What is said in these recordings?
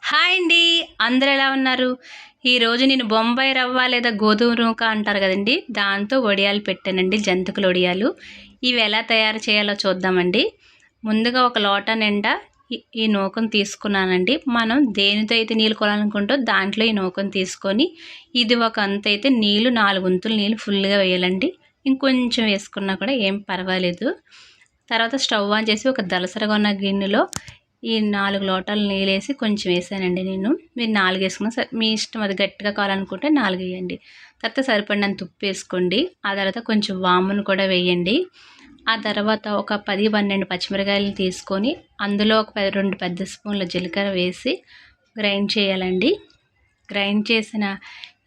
Hi అండి, అందరూ ఎలా ఉన్నారు? ఈరోజు నేను బొంబాయి రవ్వ లేదా గోధుమ నూక అంటారు కదండి, దాంతో వడియాలు పెట్టానండి. జంతికల వడియాలు. ఇవి ఎలా తయారు చేయాలో చూద్దామండి. ముందుగా ఒక లోటా నిండా ఈ నూకను తీసుకున్నానండి. మనం దేనితో అయితే నీళ్ళు కొనాలనుకుంటో దాంట్లో ఈ నూకను తీసుకొని, ఇది ఒక అంత అయితే నీళ్ళు 4 వంతులు నీళ్ళు ఫుల్గా వేయాలండి. ఇంకొంచెం వేసుకున్నా కూడా ఏం పర్వాలేదు. తర్వాత స్టవ్ ఆన్ చేసి ఒక దలసరగా ఉన్న గిన్నెలో ఈ 4 లోటాలు నీళ్ళేసి కొంచెం వేసానండి నేను. మీరు 4 వేసుకున్నా సరే, మీ ఇష్టం. అది గట్టిగా కావాలనుకుంటే 4 వేయండి. తర్వాత సరిపడినంత ఉప్పు వేసుకోండి. ఆ తర్వాత కొంచెం వామును కూడా వేయండి. ఆ తర్వాత ఒక 10-12 పచ్చిమిరకాయలు తీసుకొని అందులో ఒక 2 పెద్ద స్పూన్ల జీలకర్ర వేసి గ్రైండ్ చేయాలండి. గ్రైండ్ చేసిన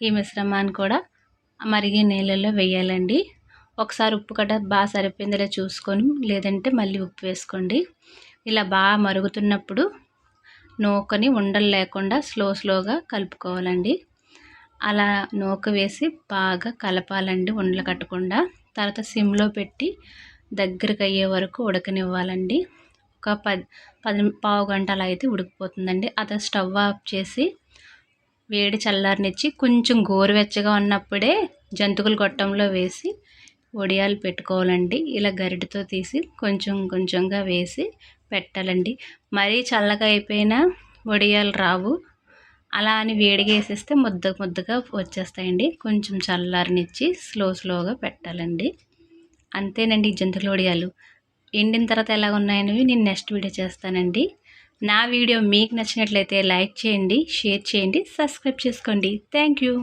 ఈ మిశ్రమాన్ని కూడా మరిగే నీళ్ళల్లో వేయాలండి. ఒకసారి ఉప్పు కట్ట బాగా సరిపోయిందో చూసుకొని, లేదంటే మళ్ళీ ఉప్పు వేసుకోండి. ఇలా బాగా మరుగుతున్నప్పుడు నూకని ఉండలు లేకుండా స్లోగా కలుపుకోవాలండి. అలా నూక వేసి బాగా కలపాలండి, ఉండలు కట్టకుండా. తర్వాత సిమ్లో పెట్టి దగ్గరికి అయ్యే వరకు ఉడకనివ్వాలండి. ఒక 10 పావు గంట అలా అయితే ఉడికిపోతుందండి. అతను స్టవ్ ఆఫ్ చేసి వేడి చల్లారనిచ్చి కొంచెం గోరువెచ్చగా ఉన్నప్పుడే జంతికల గొట్టంలో వేసి వడియాలు పెట్టుకోవాలండి. ఇలా గరిటెతో తీసి కొంచెం కొంచెంగా వేసి పెట్టాలండి. మరీ చల్లగా అయిపోయినా వడియాలు రావు. అలా అని వేడిగా వేసేస్తే ముద్దగా వచ్చేస్తాయండి. కొంచెం చల్లారనిచ్చి స్లోగా పెట్టాలండి. అంతేనండి జంతికల వడియాలు. ఎండిన తర్వాత ఎలా ఉన్నాయనేవి నేను నెక్స్ట్ వీడియో చేస్తానండి. నా వీడియో మీకు నచ్చినట్లయితే లైక్ చేయండి, షేర్ చేయండి, సబ్స్క్రైబ్ చేసుకోండి. Thank you.